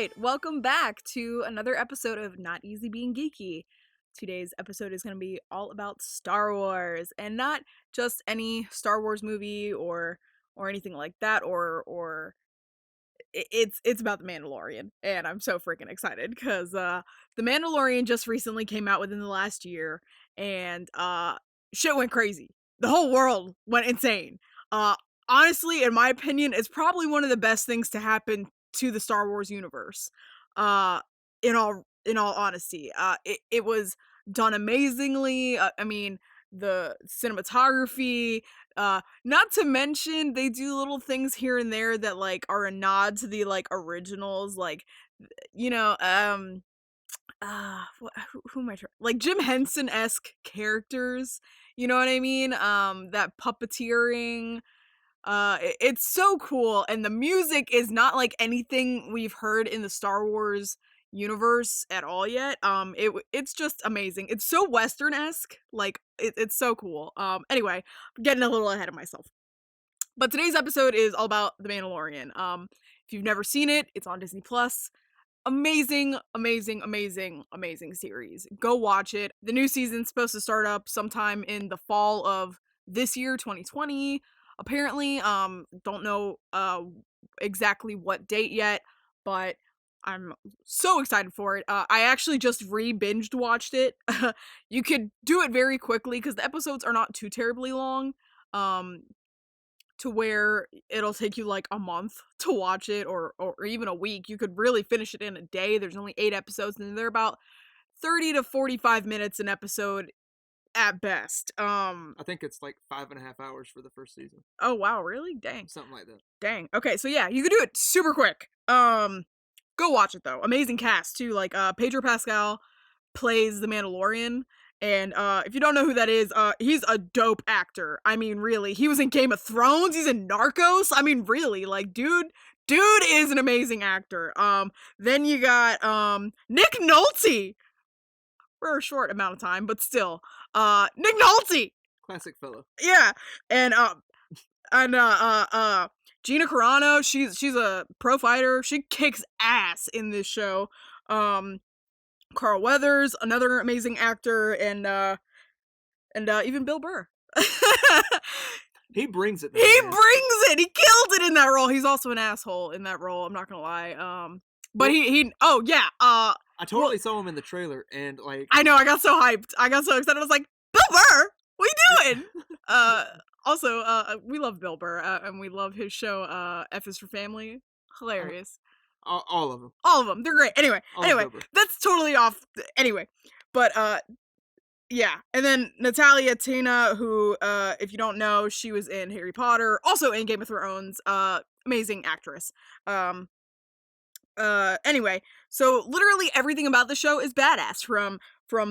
right, welcome back to another episode of Not Easy Being Geeky. Today's episode is going to be all about Star Wars, and not just any Star Wars movie or anything like that, it's about the Mandalorian, and I'm so freaking excited because the Mandalorian just recently came out within the last year, and shit went crazy. The whole world went insane. Uh, Honestly, in my opinion, it's probably one of the best things to happen to the Star Wars universe. Uh, in all honesty, it was done amazingly. I mean, the cinematography, not to mention they do little things here and there that like are a nod to the like originals, like you know, who am I trying? Like Jim Henson-esque characters, you know what I mean? That puppeteering, it's so cool, and the music is not like anything we've heard in the Star Wars universe at all yet. It's just amazing. It's so Western-esque, like it's so cool. Anyway, I'm getting a little ahead of myself. But today's episode is all about The Mandalorian. If you've never seen it, it's on Disney Plus. Amazing, amazing, amazing, amazing series. Go watch it. The new season's supposed to start up sometime in the fall of this year, 2020. Apparently, don't know exactly what date yet, but I'm so excited for it. I actually just re-binged watched it. You could do it very quickly because the episodes are not too terribly long. To where it'll take you like a month to watch it, or even a week. You could really finish it in a day. There's only 8 episodes, and they're about 30 to 45 minutes an episode at best. I think it's like 5.5 hours for the first season. Oh wow, really? Dang. Something like that. Dang. Okay, so yeah, you could do it super quick. Go watch it though. Amazing cast too. Like Pedro Pascal plays the Mandalorian. And if you don't know who that is, he's a dope actor. I mean, really, he was in Game of Thrones. He's in Narcos. I mean, really, like, dude is an amazing actor. Then you got Nick Nolte for a short amount of time, but still, Nick Nolte. Classic fellow. Yeah, and Gina Carano. She's a pro fighter. She kicks ass in this show. Carl Weathers, another amazing actor, and even Bill Burr. He brings it. He brings it. He killed it in that role. He's also an asshole in that role. I'm not gonna lie. But he. Oh yeah. I totally saw him in the trailer, and like I know. I got so hyped. I got so excited. I was like, Bill Burr, what are you doing? Also, we love Bill Burr, and we love his show. F is for Family. Hilarious. All of them. All of them. They're great. Anyway, that's totally off. Anyway, but yeah. And then Natalia Tena, who if you don't know, she was in Harry Potter, also in Game of Thrones. Amazing actress. Anyway, so literally everything about the show is badass, from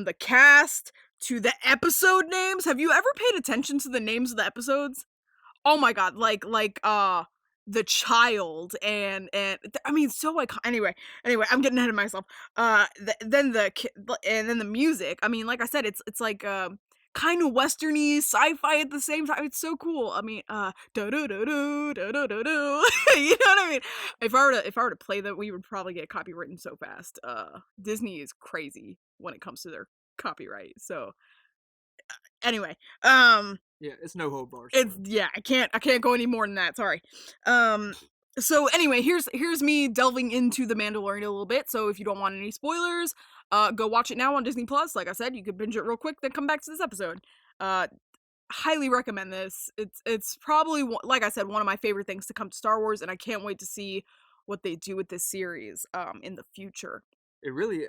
the cast to the episode names. Have you ever paid attention to the names of the episodes? Oh my god, like The Child, and I mean, so iconic. Anyway, I'm getting ahead of myself. Then the music. I mean, like I said, it's like kind of westerny, sci-fi at the same time. It's so cool. I mean, do do do do do do do do. You know what I mean? If I were to play that, we would probably get copywritten so fast. Disney is crazy when it comes to their copyright. So anyway, yeah, it's no hold bars. it's I can't go any more than that. Sorry. So anyway, here's me delving into the Mandalorian a little bit. So if you don't want any spoilers, go watch it now on Disney Plus. Like I said, you could binge it real quick, then come back to this episode. Highly recommend this. It's probably, like I said, one of my favorite things to come to Star Wars, and I can't wait to see what they do with this series in the future. It really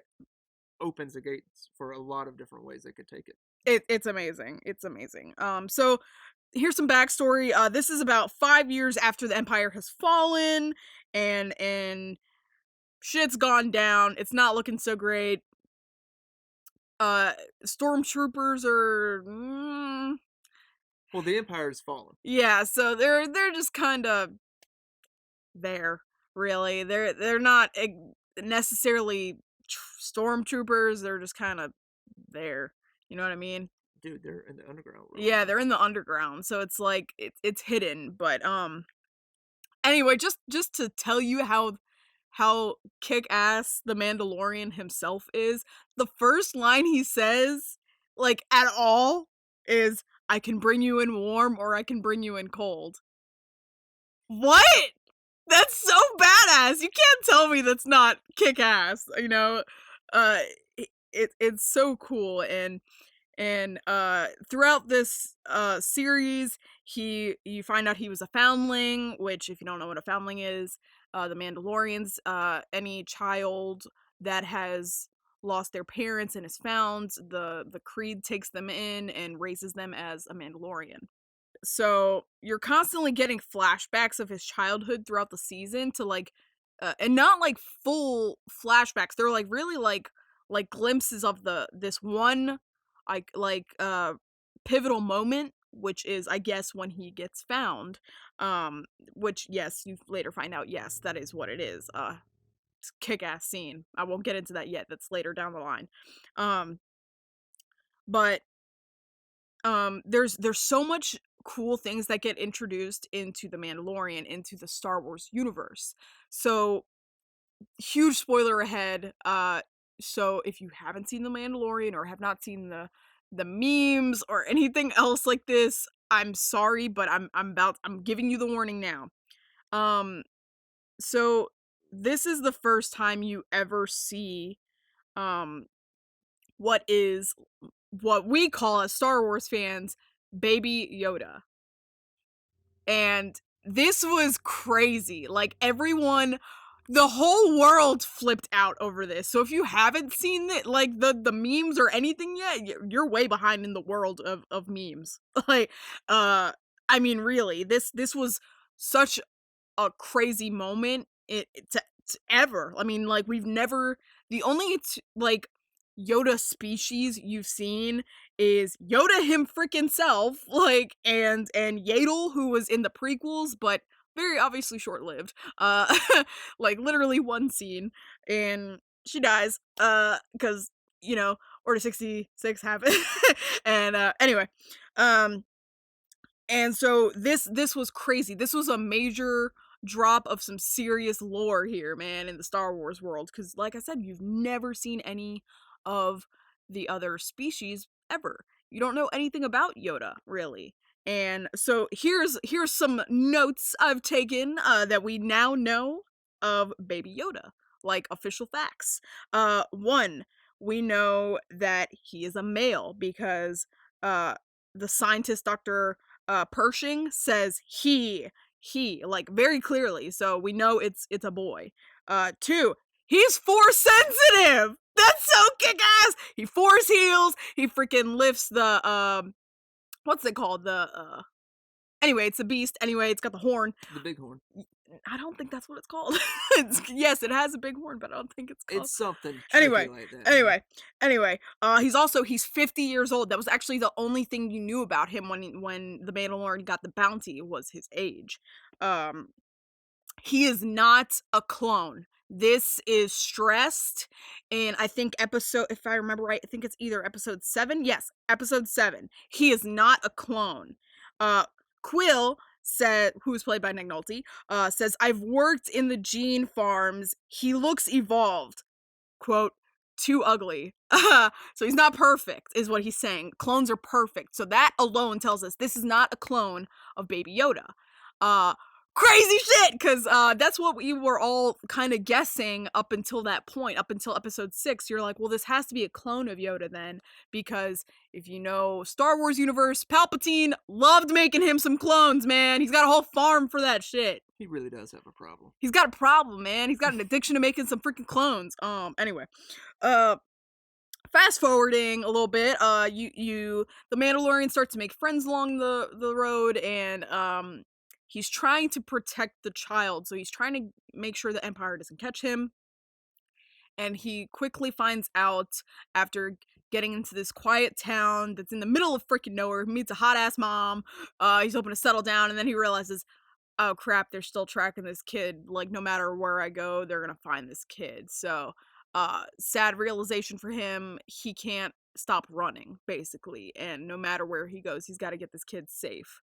opens the gates for a lot of different ways they could take it. It's amazing. It's amazing. So here's some backstory. This is about 5 years after the Empire has fallen, and shit's gone down. It's not looking so great. Stormtroopers are. Well, the Empire's fallen. Yeah, so they're just kind of there. Really, they're not necessarily stormtroopers. They're just kind of there. You know what I mean? Dude, they're in the underground. Yeah, they're in the underground, so it's like it's hidden. But anyway, just to tell you how how kick-ass the Mandalorian himself is, the first line he says, like, at all, is, "I can bring you in warm or I can bring you in cold." What? That's so badass! You can't tell me that's not kick-ass, you know? Uh, it's so cool, and throughout this series, you find out he was a foundling, which if you don't know what a foundling is, the Mandalorians, any child that has lost their parents and is found, the creed takes them in and raises them as a Mandalorian. So you're constantly getting flashbacks of his childhood throughout the season to like and not like full flashbacks. They're like really like glimpses of the this one like pivotal moment, which is I guess when he gets found. Um which yes, you later find out yes, that is what it is. It's a kick-ass scene. I won't get into that yet. That's later down the line. Um but there's so much cool things that get introduced into the Mandalorian, into the Star Wars universe. So huge spoiler ahead. So if you haven't seen the Mandalorian or have not seen the memes or anything else like this, I'm sorry, but I'm giving you the warning now. Um so this is the first time you ever see um what is what we call as Star Wars fans Baby Yoda. And this was crazy. Like everyone the whole world flipped out over this. So if you haven't seen it like the memes or anything yet, you're way behind in the world of memes. Like I mean really, this was such a crazy moment to ever. I mean, like we've never the only like Yoda species you've seen is Yoda him freaking self, like and Yaddle who was in the prequels, but very obviously short lived. Like literally one scene, and she dies. Because you know Order 66 happened, and anyway, um and so this was crazy. This was a major drop of some serious lore here, man, in the Star Wars world. Because, like I said, you've never seen any of the other species ever. You don't know anything about Yoda, really. And so here's some notes I've taken that we now know of Baby Yoda, like official facts. One, we know that he is a male because the scientist Dr. Pershing says he like very clearly, so we know it's a boy. Two, he's force sensitive. That's so kick-ass. He force heals. He freaking lifts the what's it called? The anyway, it's a beast. Anyway, it's got the horn. The big horn. I don't think that's what it's called. Yes, it has a big horn, but I don't think it's called. It's something tricky Anyway, like that. anyway. He's 50 years old. That was actually the only thing you knew about him when the Mandalorian got the bounty was his age. Um, he is not a clone. This is stressed in I think episode if I remember right, I think it's either episode 7. Yes, episode 7. He is not a clone. Uh Quill said who's played by Nick Nolte, says I've worked in the gene farms. He looks evolved. Quote, too ugly. So he's not perfect, is what he's saying. Clones are perfect. So that alone tells us this is not a clone of Baby Yoda. Crazy shit, because that's what we were all kind of guessing up until that point, up until episode 6. You're like, well, this has to be a clone of Yoda then, because if you know Star Wars universe, Palpatine loved making him some clones, man. He's got a whole farm for that shit. He really does have a problem. He's got a problem, man. He's got an addiction to making some freaking clones. Anyway. Fast forwarding a little bit, the Mandalorian starts to make friends along the road, and he's trying to protect the child, so he's trying to make sure the Empire doesn't catch him. And he quickly finds out after getting into this quiet town that's in the middle of freaking nowhere, he meets a hot ass mom. He's hoping to settle down, and then he realizes, oh crap, they're still tracking this kid. Like, no matter where I go, they're gonna find this kid. So, sad realization for him. He can't stop running, basically. And no matter where he goes, he's got to get this kid safe.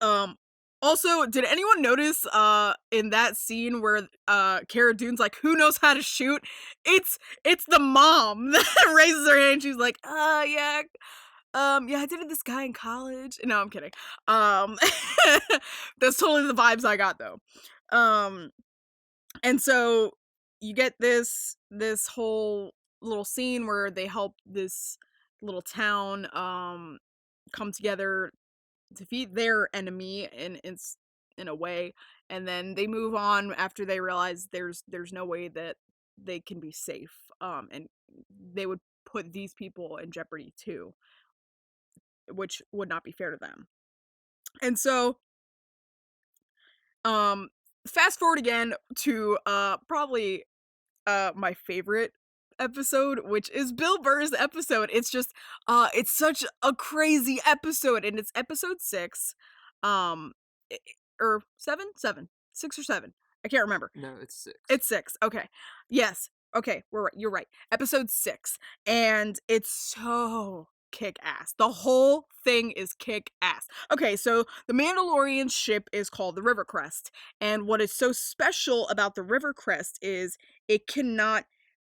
Um, Also, did anyone notice in that scene where Cara Dune's like, who knows how to shoot? It's the mom that raises her hand. She's like, yeah, yeah, I dated this guy in college. No, I'm kidding. Um that's totally the vibes I got though. Um and so you get this whole little scene where they help this little town come together, defeat their enemy in a way, and then they move on after they realize there's no way that they can be safe, and they would put these people in jeopardy too, which would not be fair to them. And so um fast forward again to probably my favorite episode, which is Bill Burr's episode. It's just it's such a crazy episode, and it's episode 6. I- or 7? 7. 6 or 7. I can't remember. No, it's 6. It's 6. Okay. Yes. Okay, we're right. You're right. Episode 6. And it's so kick ass. The whole thing is kick ass. Okay, so the Mandalorian ship is called the River Crest. And what is so special about the River Crest is it cannot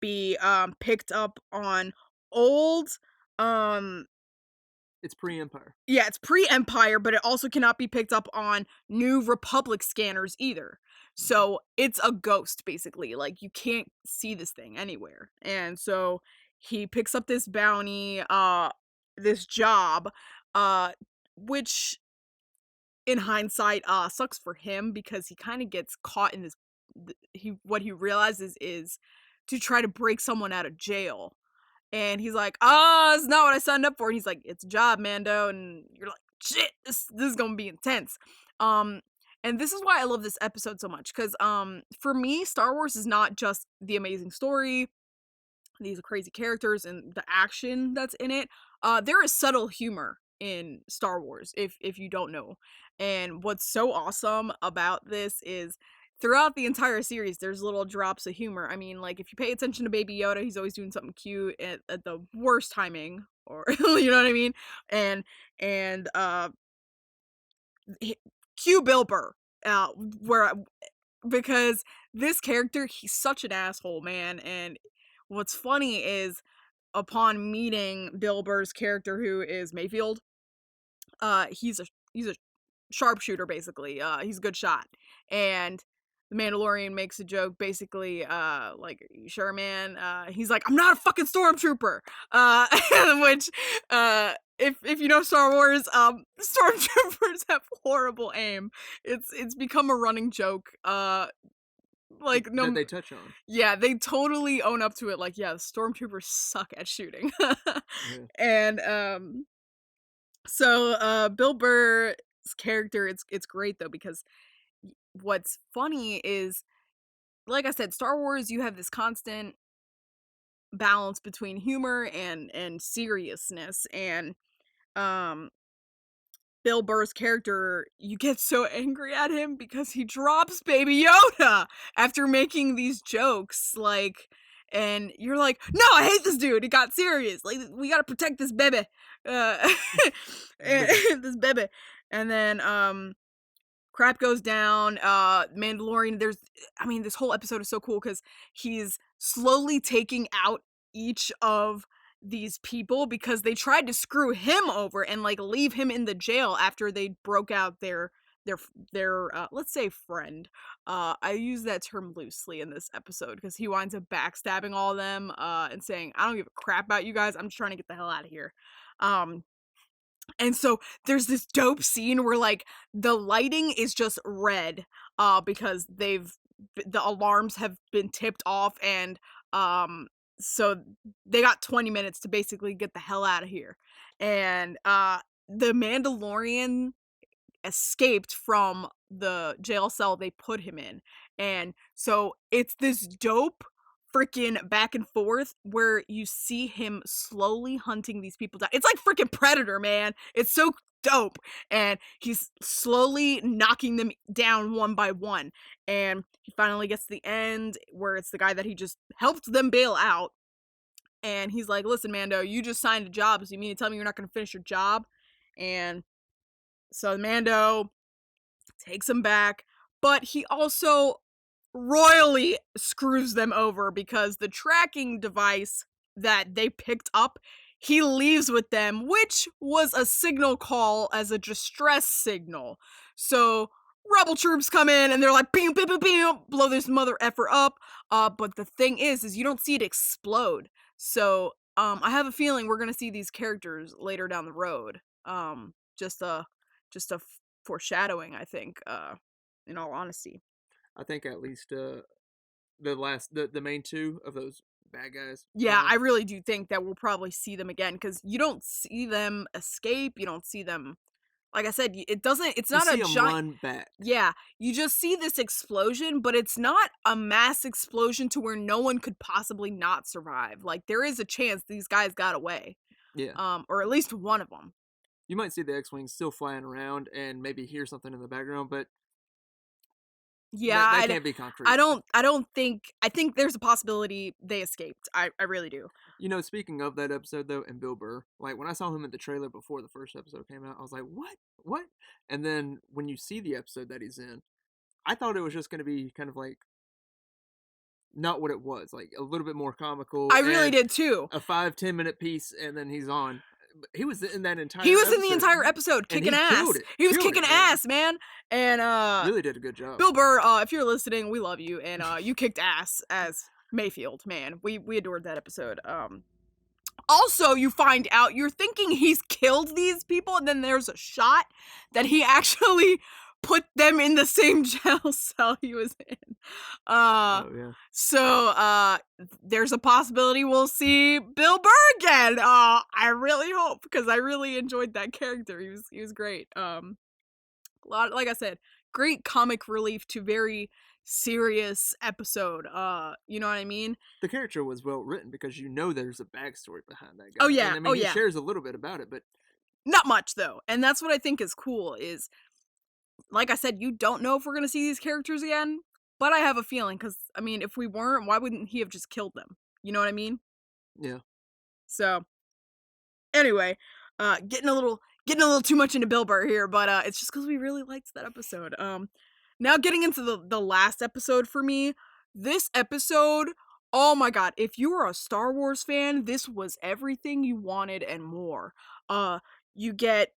be picked up on old um It's pre-Empire. yeah, it's pre-Empire, but it also cannot be picked up on New Republic scanners either. Mhm. So it's a ghost, basically. Like, you can't see this thing anywhere. And so he picks up this bounty, this job, uh, which in hindsight, sucks for him because he kind of gets caught in this. What he realizes is to try to break someone out of jail, and he's like, "Ah, it's not what I signed up for." And he's like, "It's a job, Mando." And you're like, "Shit, this is gonna be intense." Um, and this is why I love this episode so much, because for me, Star Wars is not just the amazing story, these crazy characters, and the action that's in it. There is subtle humor in Star Wars, if you don't know. And what's so awesome about this is throughout the entire series, there's little drops of humor. I mean, like if you pay attention to Baby Yoda, he's always doing something cute at the worst timing, or you know what I mean. And he- cue Bill Burr, where because this character, he's such an asshole, man. And what's funny is upon meeting Bill Burr's character, who is Mayfield, he's a sharpshooter basically. He's a good shot, and the Mandalorian makes a joke basically, like, "You sure, man?" He's like, "I'm not a fucking stormtrooper," which, if you know Star Wars, stormtroopers have horrible aim. It's become a running joke. Like That no, they touch on. yeah, they totally own up to it. Like, yeah, the stormtroopers suck at shooting. Yeah. And so Bill Burr's character, it's great though, because what's funny is, like I said, Star Wars, you have this constant balance between humor and seriousness. And um Bill Burr's character, you get so angry at him because he drops Baby Yoda after making these jokes, like, and you're like, "No, I hate this dude. It got serious. Like, we gotta protect this baby, uh, Baby. this baby." And then crap goes down. Mandalorian, I mean, this whole episode is so cool because he's slowly taking out each of these people because they tried to screw him over and like leave him in the jail after they broke out their let's say friend. I use that term loosely in this episode because he winds up backstabbing all of them, and saying, "I don't give a crap about you guys. I'm just trying to get the hell out of here." Um, and so there's this dope scene where like the lighting is just red, because the alarms have been tipped off, and so they got 20 minutes to basically get the hell out of here. And the Mandalorian escaped from the jail cell they put him in. And so it's this dope freaking back and forth where you see him slowly hunting these people down. It's like freaking Predator, man. It's so dope. And he's slowly knocking them down one by one. And he finally gets to the end where it's the guy that he just helped them bail out. And he's like, "Listen, Mando, you just signed a job. So you mean to tell me you're not going to finish your job?" And so Mando takes them back, but he also royally screws them over because the tracking device that they picked up, he leaves with them, which was a signal call as a distress signal. So rebel troops come in and they're like, beam, beam, beam, beam, blow this mother effer up. But the thing is you don't see it explode. So I have a feeling we're gonna see these characters later down the road. Just a foreshadowing, I think. In all honesty. I think at least the main two of those bad guys from Yeah, it. I really do think that we'll probably see them again because you don't see them escape. You don't see them. Like I said, it's You not a see them giant. run back. Yeah, you just see this explosion, but it's not a mass explosion to where no one could possibly not survive. Like, there is a chance these guys got away. Yeah. Or at least one of them. You might see the X-wings still flying around and maybe hear something in the background, but Yeah, that can't be concrete. I think there's a possibility they escaped. I really do. You know, speaking of that episode though, and Bill Burr, like when I saw him in the trailer before the first episode came out, I was like, "What? What?" And then when you see the episode that he's in, I thought it was just going to be kind of like not what it was, like a little bit more comical I really and did too. a 5-10 minute piece, and then he's on. But he was in that entire He was in the episode, entire episode and kicking he killed ass. it. He was Killed kicking it, man. ass, man. And Really did a good job. Bill Burr, if you're listening, we love you, and you kicked ass as Mayfield, man. We adored that episode. Also, you find out you're thinking he's killed these people, and then there's a shot that he actually put them in the same jail cell he was in. Oh yeah. So there's a possibility we'll see Bill Burr again. I really hope because I really enjoyed that character. He was great. Like I said, great comic relief to very serious episode. You know what I mean? The character was well written because you know there's a backstory behind that guy. Oh yeah, And, I mean, oh he yeah. shares a little bit about it, but Not much though, and that's what I think is cool. Is like I said, you don't know if we're gonna see these characters again, but I have a feeling because I mean, if we weren't, why wouldn't he have just killed them? You know what I mean? yeah. So anyway, getting a little too much into Bill Burr here, but it's just because we really liked that episode. Now getting into the last episode for me, this episode, oh my god, if you were a Star Wars fan, this was everything you wanted and more. You get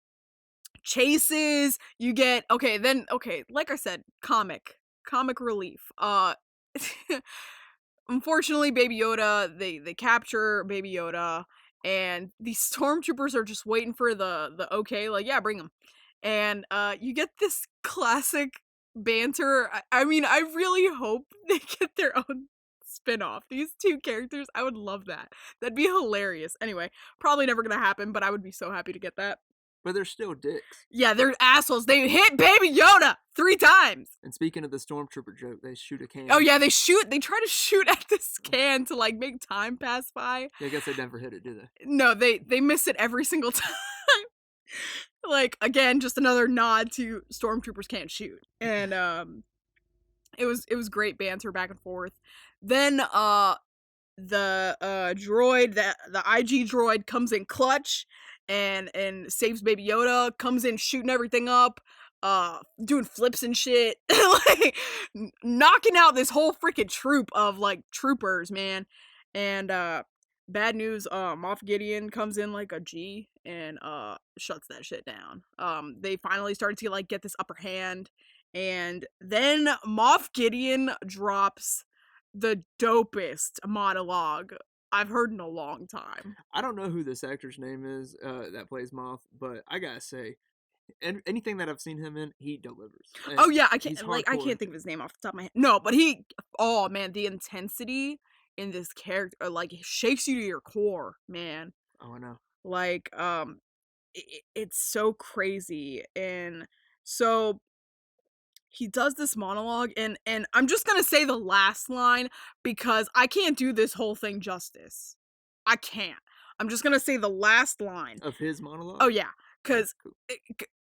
chases, you get like I said, comic relief. Unfortunately, Baby Yoda, they capture Baby Yoda, and these stormtroopers are just waiting for the okay, like, yeah, bring him. And you get this classic banter. I mean, I really hope they get their own spin-off. These two characters, I would love that. That'd be hilarious. Anyway, probably never gonna happen, but I would be so happy to get that. But they're still dicks. Yeah, they're assholes. They hit Baby Yoda 3 times. And speaking of the stormtrooper joke, they shoot a can. Oh yeah, they try to shoot at this can to like make time pass by. Yeah, I guess they never hit it, do they? No, they miss it every single time. Like, again, just another nod to stormtroopers can't shoot. And it was great banter back and forth. Then the droid, the IG droid comes in clutch and saves Baby Yoda, comes in shooting everything up, doing flips and shit, like knocking out this whole freaking troop of like troopers, man. And bad news, Moff Gideon comes in like a G and shuts that shit down. They finally started to like get this upper hand, and then Moff Gideon drops the dopest monologue I've heard in a long time. I don't know who this actor's name is that plays Moth, but I gotta say, anything that I've seen him in, he delivers. And Oh yeah, I he's can't hardcore. think of his name off the top of my head. No, but oh man, the intensity in this character like shakes you to your core, man. Oh, I know. Like it's so crazy. And so he does this monologue, and I'm just gonna say the last line because I can't do this whole thing justice. I can't. I'm just gonna say the last line. Of his monologue? Oh yeah, because Cool.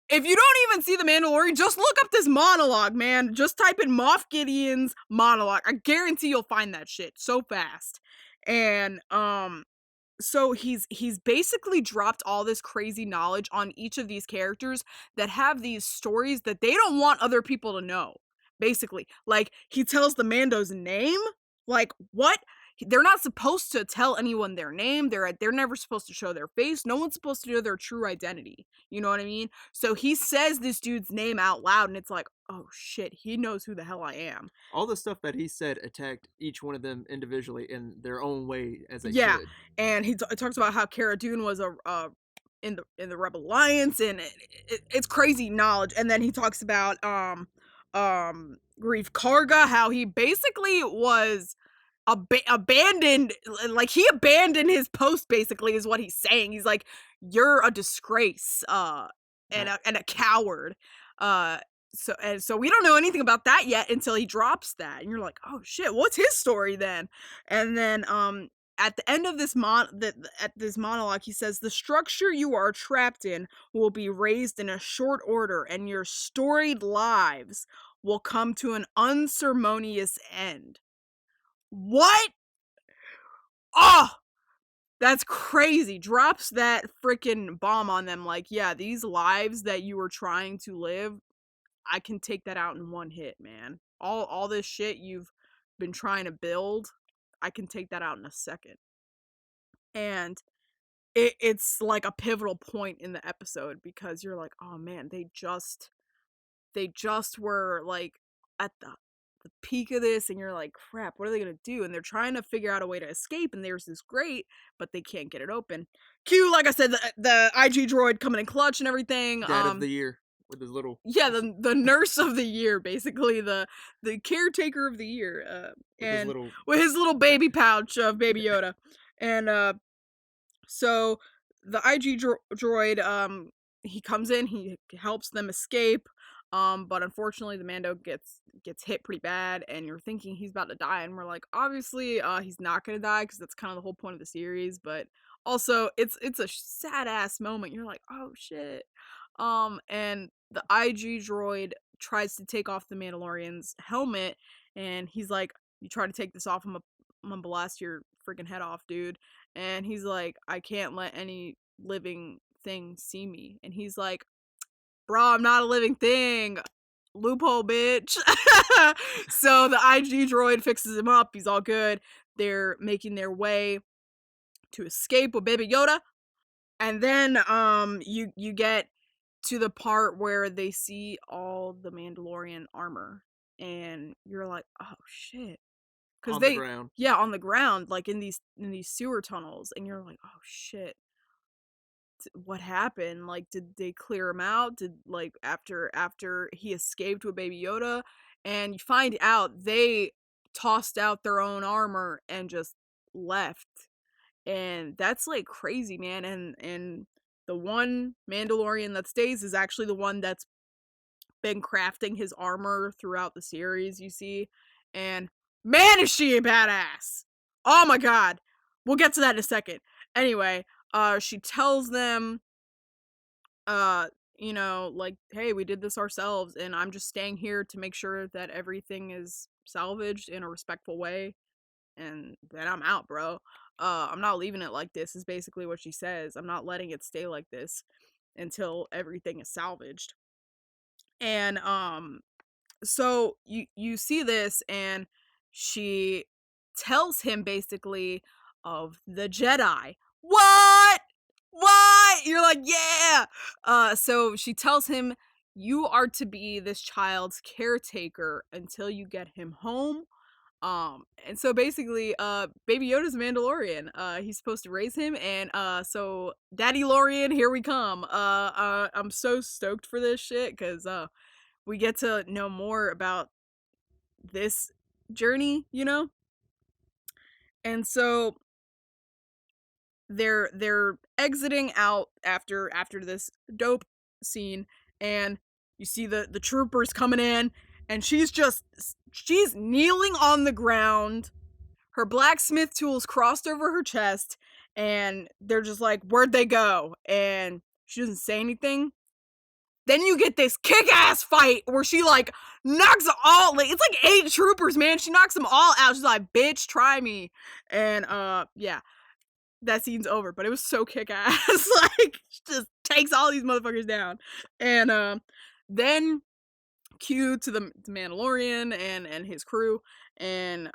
if you don't even see The Mandalorian, just look up this monologue, man. Just type in Moff Gideon's monologue. I guarantee you'll find that shit so fast. And so he's basically dropped all this crazy knowledge on each of these characters that have these stories that they don't want other people to know. Basically, like he tells the Mando's name. Like what? They're not supposed to tell anyone their name. They're never supposed to show their face. No one's supposed to know their true identity. You know what I mean? So he says this dude's name out loud, and it's like, oh shit, he knows who the hell I am. All the stuff that he said attacked each one of them individually in their own way, as they Yeah, should. and he talks about how Cara Dune was a in the Rebel Alliance, and it's crazy knowledge. And then he talks about Grief Karga, how he basically was abandoned, like he abandoned his post. Basically, is what he's saying. He's like, "You're a disgrace, That and a coward." Uh, so we don't know anything about that yet until he drops that, and you're like, "Oh shit, what's his story then?" And then at the end of at this monologue, he says, "The structure you are trapped in will be raised in a short order, and your storied lives will come to an unceremonious end." What? Oh, that's crazy. Drops that freaking bomb on them like, yeah, these lives that you were trying to live, I can take that out in one hit, man. All this shit you've been trying to build, I can take that out in a second. And it's like a pivotal point in the episode because you're like, "Oh man, they just were like at the peak of this," and you're like, crap, what are they gonna do? And they're trying to figure out a way to escape, and there's this grate, but they can't get it open. Cue, like I said, the IG droid coming in clutch and everything. dad of the year with his little Yeah, the nurse of the year, basically the caretaker of the year, with his and little with his little baby pouch of Baby Yoda. And so the IG droid, he comes in, he helps them escape, but unfortunately the Mando gets hit pretty bad, and you're thinking he's about to die, and we're like, obviously, he's not gonna die because that's kind of the whole point of the series, but also it's a sad ass moment. You're like, oh shit, and the IG droid tries to take off the Mandalorian's helmet, and he's like, "You try to take this off, I'm gonna blast your freaking head off, dude." And he's like, "I can't let any living thing see me." And he's like, "Bro, I'm not a living thing. Loophole, bitch." So the IG droid fixes him up. He's all good. They're making their way to escape with Baby Yoda. And then you get to the part where they see all the Mandalorian armor, and you're like, "Oh shit." Cuz on the they, ground. yeah, on the ground, like in these sewer tunnels, and you're like, "Oh shit. What happened? Like did they clear him out? Did like after he escaped with Baby Yoda?" And you find out they tossed out their own armor and just left. And that's like crazy, man. And the one Mandalorian that stays is actually the one that's been crafting his armor throughout the series, you see. And man, is she a badass. Oh my god. We'll get to that in a second. Anyway, she tells them, uh like, "Hey, we did this ourselves, and I'm just staying here to make sure that everything is salvaged in a respectful way, and then I'm out, bro. I'm not leaving it like this," is basically what she says. "I'm not letting it stay like this until everything is salvaged." And so you see this, and she tells him basically of the Jedi. What? What? You're like, "Yeah." So she tells him, "You are to be this child's caretaker until you get him home." And so basically, Baby Yoda's a Mandalorian. He's supposed to raise him, and so Daddy Lorian, here we come. I'm so stoked for this shit because we get to know more about this journey, you know? And so they're exiting out after this dope scene, and you see the troopers coming in, and she's kneeling on the ground, her blacksmith tools crossed over her chest, and they're just like, "Where'd they go?" And she doesn't say anything. Then you get this kick-ass fight where she like knocks all, like it's like 8 troopers, man. She knocks them all out. She's like, "Bitch, try me." And yeah. that scene's over, but it was so kick-ass, like, just takes all these motherfuckers down, and, then cue to the Mandalorian and his crew, and,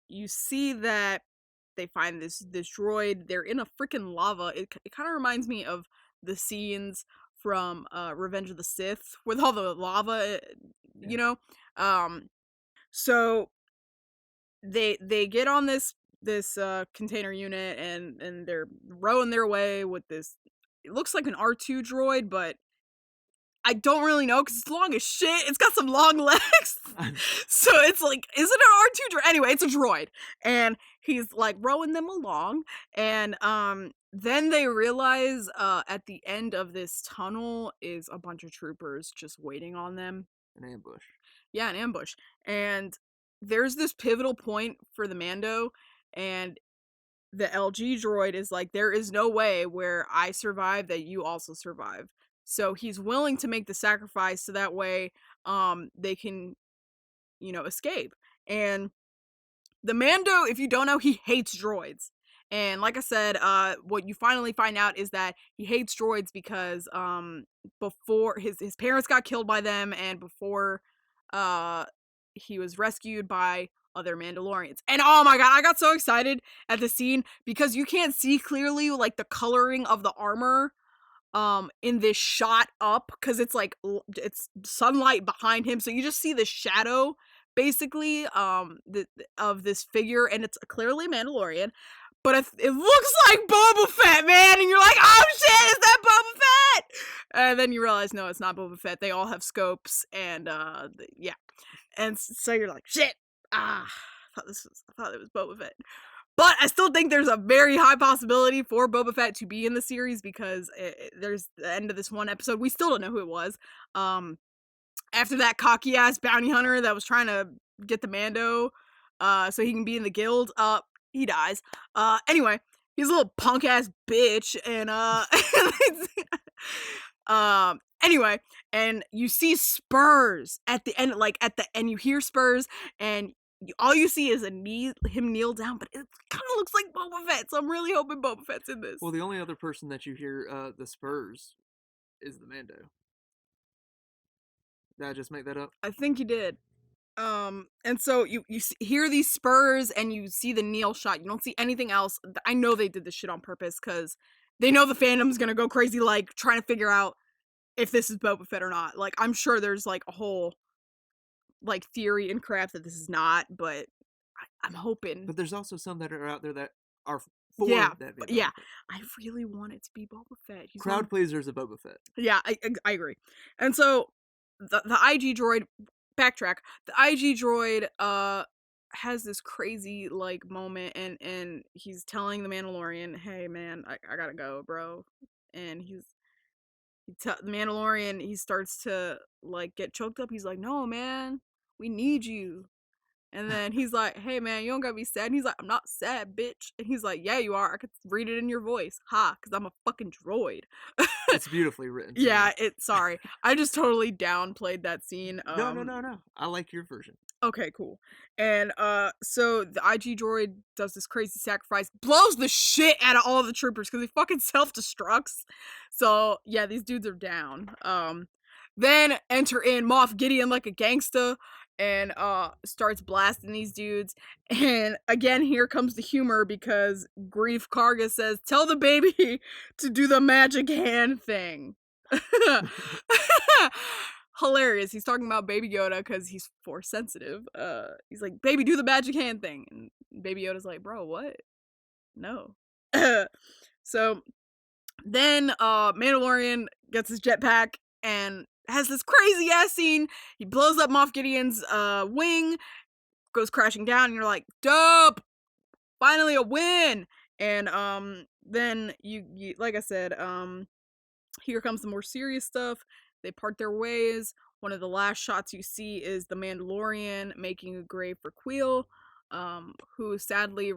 you see that they find this droid, they're in a freaking lava, it kinda reminds me of the scenes from, Revenge of the Sith with all the lava, you Yeah, know? Um, so they get on this container unit and they're rowing their way with this it looks like an R2 droid, but I don't really know because it's long as shit. It's got some long legs. So it's like, is it an R2 droid? Anyway, it's a droid. And he's like rowing them along. And then they realize at the end of this tunnel is a bunch of troopers just waiting on them. an ambush. Yeah, an ambush. And there's this pivotal point for the Mando, and the LG droid is like, there is no way where I survive that you also survive. So he's willing to make the sacrifice so that way they can, escape. And the Mando, if you don't know, he hates droids. And like I said, what you finally find out is that he hates droids because before his parents got killed by them, and before uh he was rescued by other Mandalorians. And oh my god, I got so excited at the scene because you can't see clearly like the coloring of the armor in this shot up because it's like it's sunlight behind him, so you just see the shadow basically of this figure, and it's clearly Mandalorian, but it looks like Boba Fett, man, and you're like, oh shit, is that Boba Fett? And then you realize no, it's not Boba Fett. They all have scopes, and yeah, and so you're like, shit, I thought it was Boba Fett. But I still think there's a very high possibility for Boba Fett to be in the series because there's the end of this one episode. We still don't know who it was. After that cocky ass bounty hunter that was trying to get the Mando, so he can be in the guild, he dies. Anyway, he's a little punk ass bitch, and anyway, and you see spurs at the end, like at the end, you hear spurs, and all you see is him kneel down, but it kind of looks like Boba Fett, so I'm really hoping Boba Fett's in this. Well, the only other person that you hear the Spurs is the Mando. Did I just make that up? I think you did. And so you hear these spurs and you see the kneel shot. You don't see anything else. I know they did this shit on purpose because they know the fandom's gonna go crazy, like trying to figure out if this is Boba Fett or not. Like I'm sure there's like a whole like theory and crap that this is not, but I'm hoping. But there's also some that are out there that are for Yeah, that being yeah. Boba Fett. I really want it to be Boba Fett. He's Crowd pleasers of Boba Fett. Yeah, I agree. And so the IG droid, backtrack. The IG droid has this crazy like moment, and he's telling the Mandalorian, "Hey man, I gotta go, bro." And the Mandalorian, he starts to like get choked up. He's like, "No, man, we need you." And then he's like, "Hey man, you don't gotta be sad." And he's like, "I'm not sad, bitch." And he's like, "Yeah, you are. I could read it in your voice. Ha, because I'm a fucking droid." It's beautifully written. Yeah, sorry. I just totally downplayed that scene. No. I like your version. Okay, cool. And so the IG droid does this crazy sacrifice, blows the shit out of all the troopers because he fucking self-destructs. So yeah, these dudes are down. Then enter in Moff Gideon like a gangsta and starts blasting these dudes. And again, here comes the humor because Grief Karga says, "Tell the baby to do the magic hand thing." Hilarious. He's talking about Baby Yoda because he's force sensitive. He's like, "Baby, do the magic hand thing," and Baby Yoda's like, "Bro, what? No." So then Mandalorian gets his jetpack and has this crazy ass scene. He blows up Moff Gideon's wing, goes crashing down, and you're like, "Dope! Finally a win!" And then you like I said, here comes the more serious stuff. They part their ways. One of the last shots you see is the Mandalorian making a grave for Queel, who sadly,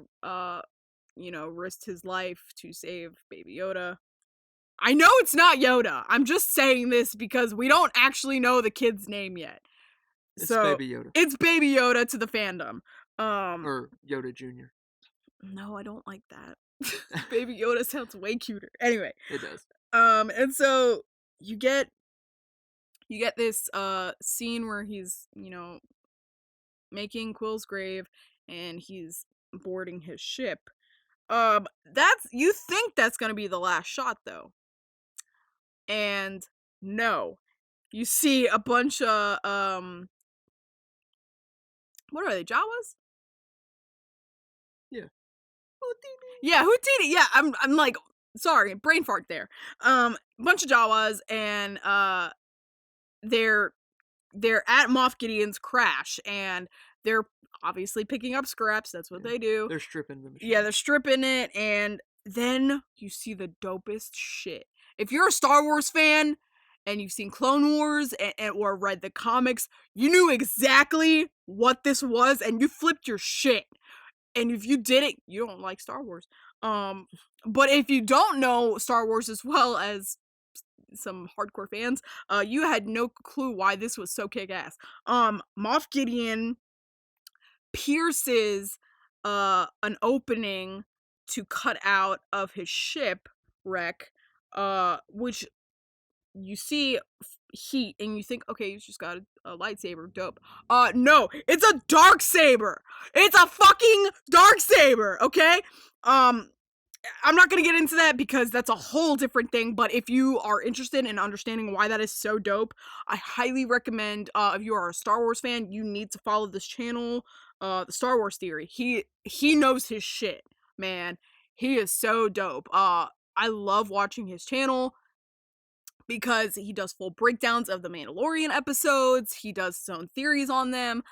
risked his life to save Baby Yoda. I know it's not Yoda. I'm just saying this because we don't actually know the kid's name yet. It's So Baby Yoda. it's Baby Yoda to the fandom. Or Yoda Jr. No, I don't like that. Baby Yoda sounds way cuter. Anyway, It does. and so you get this scene where he's, making Quill's grave and he's boarding his ship. That's you think that's gonna be the last shot though. And no. You see a bunch of what are they, Jawas? Yeah. Yeah, Houdini. Yeah, I'm like, sorry, brain fart there. Bunch of Jawas and they're at Moff Gideon's crash and they're obviously picking up scraps. That's what Yeah. they do. They're stripping the machine. Yeah, they're stripping it, and then you see the dopest shit. If you're a Star Wars fan and you've seen Clone Wars or read the comics, you knew exactly what this was and you flipped your shit. And if you didn't, you don't like Star Wars. But if you don't know Star Wars as well as some hardcore fans, you had no clue why this was so kick-ass. Moff Gideon pierces an opening to cut out of his shipwreck, which you see heat and you think, okay, he's just got a lightsaber, dope. No, it's a dark saber. It's a fucking dark saber, okay? I'm not gonna get into that because that's a whole different thing, but if you are interested in understanding why that is so dope, I highly recommend, if you are a Star Wars fan, you need to follow this channel, the Star Wars Theory. He knows his shit, man. He is so dope. I love watching his channel because he does full breakdowns of the Mandalorian episodes, he does his own theories on them.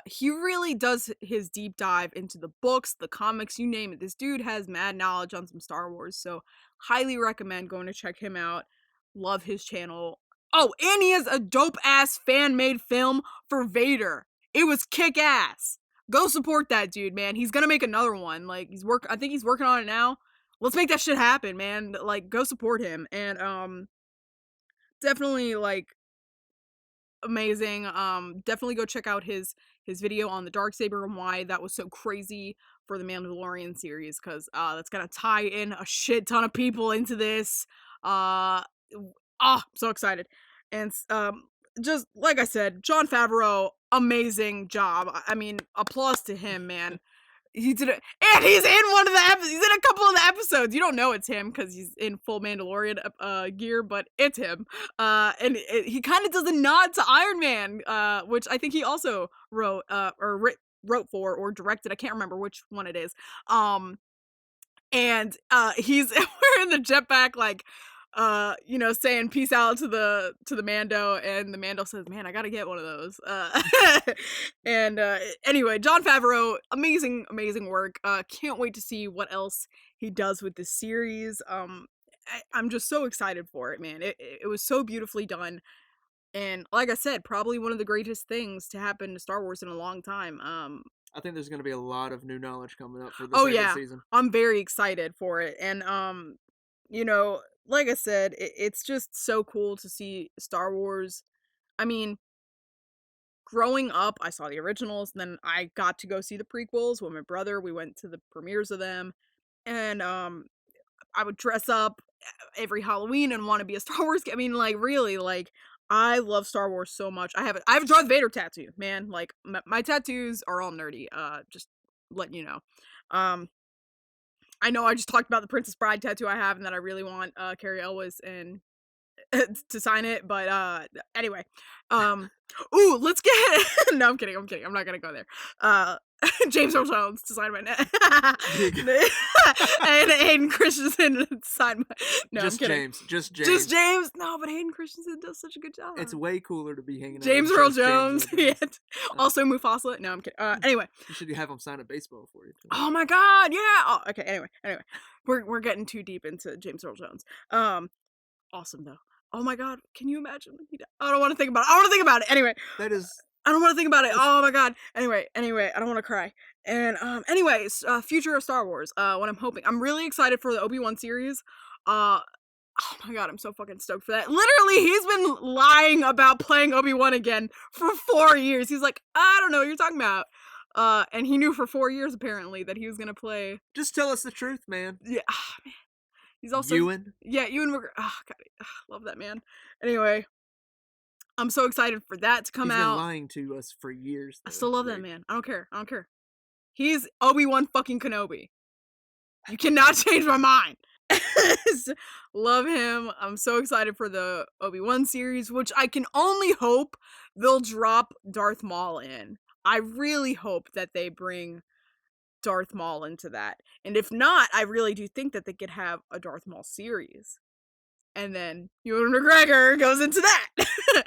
He really does his deep dive into the books, the comics, you name it. This dude has mad knowledge on some Star Wars, so highly recommend going to check him out. Love his channel. Oh, and he has a dope-ass fan-made film for Vader. It was kick-ass. Go support that dude, man. He's gonna make another one. Like, I think he's working on it now. Let's make that shit happen, man. Like, go support him. And, definitely, like, amazing. Definitely go check out his video on the darksaber and why that was so crazy for the Mandalorian series, because that's gonna tie in a shit ton of people into this. So excited. And just like I said, Jon Favreau, amazing job. I mean, applause to him, man. He did it, and he's in one of the episodes. He's in a couple of the episodes. You don't know it's him because he's in full Mandalorian gear, but it's him. And he kind of does a nod to Iron Man, which I think he also wrote wrote for or directed. I can't remember which one it is. And he's wearing the jetpack, like, saying peace out to the Mando, and the Mando says, man, I gotta get one of those. And anyway, Jon Favreau, amazing work. Can't wait to see what else he does with this series. I'm just so excited for it, man. It was so beautifully done, and like I said, probably one of the greatest things to happen to Star Wars in a long time. I think there's going to be a lot of new knowledge coming up for the Oh second yeah, season. I'm very excited for it, and like I said, it's just so cool to see Star Wars. I mean, growing up, I saw the originals, and then I got to go see the prequels with my brother. We went to the premieres of them, and I would dress up every Halloween and want to be a Star Wars kid. I mean, like, really, like, I love Star Wars so much. I have a Darth Vader tattoo, man. Like, my tattoos are all nerdy. Just letting you know. I know I just talked about the Princess Bride tattoo I have and that I really want Carrie Elwes and to sign it, but anyway. Ooh, let's get No, I'm kidding. I'm not gonna go there. James Earl Jones to sign my neck. And Hayden Christensen to sign my No, Just I'm kidding. James. Just James. Just James. No, but Hayden Christensen does such a good job. It's way cooler to be hanging out James with Earl just James Jones. Earl Yeah. Jones. Also Mufasa. No, I'm kidding. Anyway. You should have him sign a baseball for you. Too. Oh my god, yeah. Oh, okay, anyway. We're getting too deep into James Earl Jones. Awesome though. Oh my god, can you imagine? I don't want to think about it. I want to think about it. Anyway. That is. I don't want to think about it. Oh my god. Anyway, I don't want to cry. And anyways, future of Star Wars. What I'm hoping. I'm really excited for the Obi-Wan series. Oh my god, I'm so fucking stoked for that. Literally, he's been lying about playing Obi-Wan again for 4 years. He's like, I don't know what you're talking about. And he knew for 4 years apparently that he was gonna play. Just tell us the truth, man. Yeah, man. He's also Ewan. yeah, Ewan McGregor. Oh god, love that man. Anyway, I'm so excited for that to come He's been out. lying to us for years, I though. still love that Like, man. I don't care. I don't care. He's Obi-Wan fucking Kenobi. You cannot change my mind. Love him. I'm so excited for the Obi-Wan series, which I can only hope they'll drop Darth Maul in. I really hope that they bring Darth Maul into that. And if not, I really do think that they could have a Darth Maul series. And then Ewan McGregor goes into that.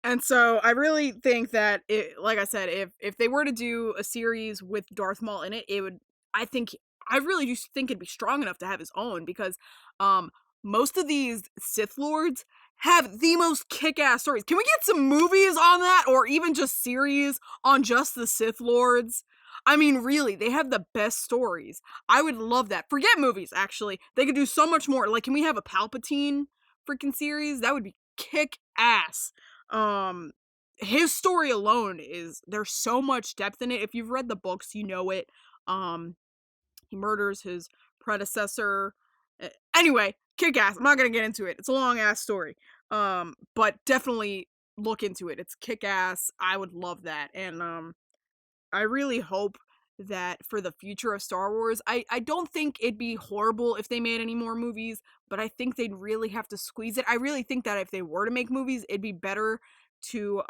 And so I really think that it, like I said, if they were to do a series with Darth Maul in it, it would I think I really just think it'd be strong enough to have his own because um most of these Sith Lords have the most kick-ass stories. Can we get some movies on that or even just series on just the Sith Lords? I mean, really, they have the best stories. I would love that. Forget movies, actually. They could do so much more. Like, can we have a Palpatine freaking series? That would be kick ass. Um, his story alone is there's so much depth in it. If you've read the books, you know it. Um, he murders his predecessor. Anyway, kick ass. I'm not gonna get into it. It's a long ass story. But definitely look into it. It's kick ass. I would love that. And I really hope that for the future of Star Wars, I don't think it'd be horrible if they made any more movies, but I think they'd really have to squeeze it. I really think that if they were to make movies, it'd be better to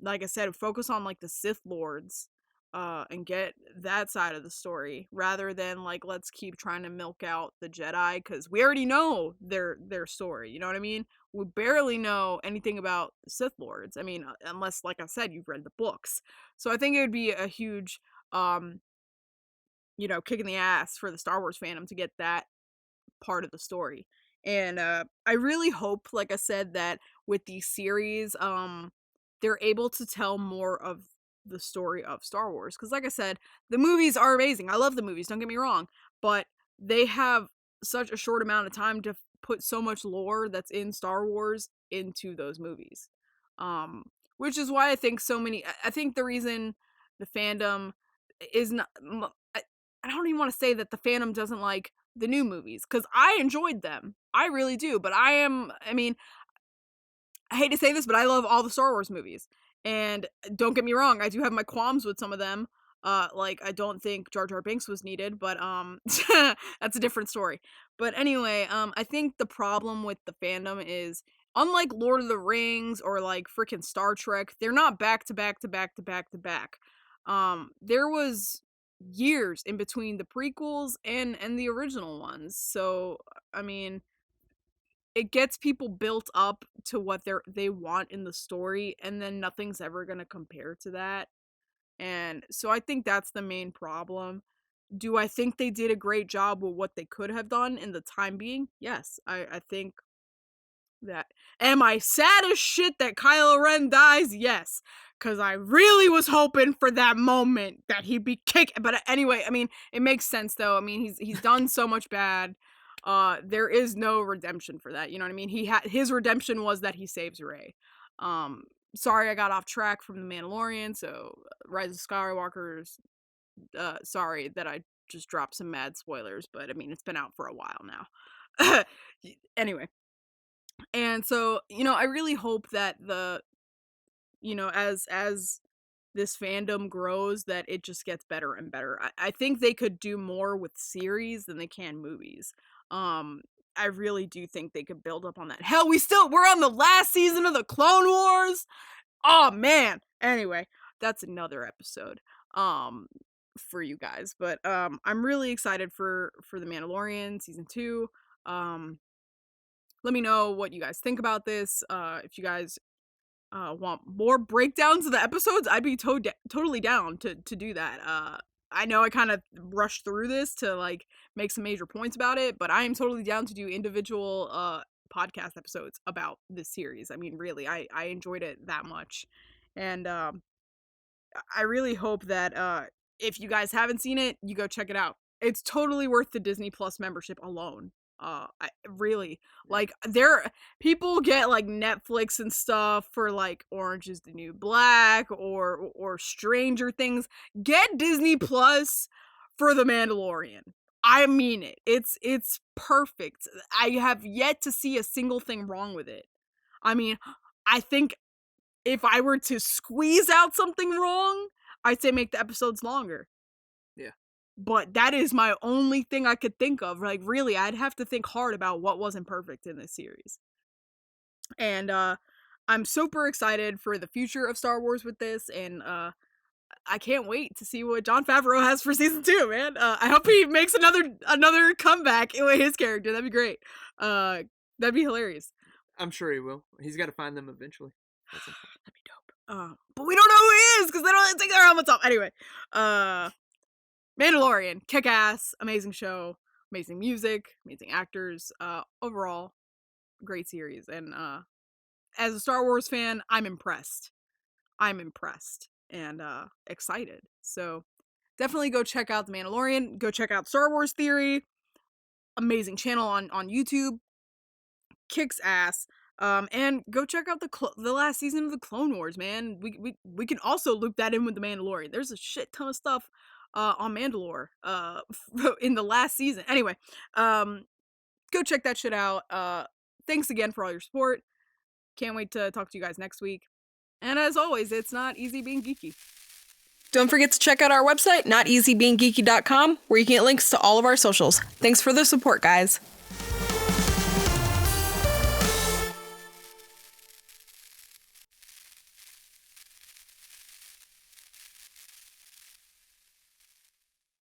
like I said, focus on like the Sith Lords and get that side of the story rather than like let's keep trying to milk out the Jedi cuz we already know their story, you know what I mean? We barely know anything about the Sith Lords. I mean, unless like I said you've read the books. So I think it would be a huge, kick in the ass for the Star Wars fandom to get that part of the story. And I really hope, like I said, that with these series, they're able to tell more of the story of Star Wars. Because, like I said, the movies are amazing. I love the movies. Don't get me wrong, but they have such a short amount of time to put so much lore that's in Star Wars into those movies. Um, which is why I think so many. I think the reason the fandom is not. I don't even want to say that the fandom doesn't like the new movies because I enjoyed them. I really do. But I mean, I hate to say this, but I love all the Star Wars movies. And don't get me wrong, I do have my qualms with some of them. Like I don't think Jar Jar Binks was needed, but that's a different story. But anyway, I think the problem with the fandom is unlike Lord of the Rings or like freaking Star Trek, they're not back to back to back to back to back. There was years in between the prequels and the original ones. So, I mean, it gets people built up to what they want in the story and then nothing's ever going to compare to that. And so I think that's the main problem. Do I think they did a great job with what they could have done in the time being? Yes. I think that. Am I sad as shit that Kylo Ren dies? Yes. Cause I really was hoping for that moment that he'd be kicked. But anyway, I mean, it makes sense though. I mean, he's done so much bad. There is no redemption for that. You know what I mean? His redemption was that he saves Rey. Um, sorry I got off track from the Mandalorian. So Rise of Skywalker's. Sorry that I just dropped some mad spoilers, but I mean it's been out for a while now. Anyway, and so, I really hope that as this fandom grows that it just gets better and better. I think they could do more with series than they can movies. Um I really do think they could build up on that. Hell, we're on the last season of the Clone Wars. Oh man. Anyway, that's another episode um for you guys. But I'm really excited for The Mandalorian season 2. Um Let me know what you guys think about this. If you guys want more breakdowns of the episodes, I'd be totally down to do that. I know I kind of rushed through this to like make some major points about it, but I am totally down to do individual podcast episodes about this series. I mean, really, I enjoyed it that much, and I really hope that if you guys haven't seen it, you go check it out. It's totally worth the Disney Plus membership alone. Really, Yeah. like, people get, like, Netflix and stuff for, like, Orange is the New Black or Stranger Things. Get Disney Plus for The Mandalorian. I mean it. It's perfect. I have yet to see a single thing wrong with it. I mean, I think if I were to squeeze out something wrong, I'd say make the episodes longer. Yeah. But that is my only thing I could think of. Like, really, I'd have to think hard about what wasn't perfect in this series. And I'm super excited for the future of Star Wars with this, and I can't wait to see what Jon Favreau has for season 2, man. I hope he makes another comeback with his character. That'd be great. Uh, that'd be hilarious. I'm sure he will. He's got to find them eventually. At some point. That'd be dope. But we don't know who he is because they don't take their helmets off. Anyway, Mandalorian, kick ass, amazing show, amazing music, amazing actors. Overall, great series. And as a Star Wars fan, I'm impressed. I'm impressed and excited. So definitely go check out The Mandalorian. Go check out Star Wars Theory. Amazing channel on YouTube. Kicks ass. And go check out the last season of the Clone Wars, man. We can also loop that in with the Mandalorian. There's a shit ton of stuff on Mandalore in the last season. Anyway, go check that shit out. Thanks again for all your support. Can't wait to talk to you guys next week. And as always, it's not easy being geeky. Don't forget to check out our website, noteasybeingeeky.com, where you can get links to all of our socials. Thanks for the support, guys.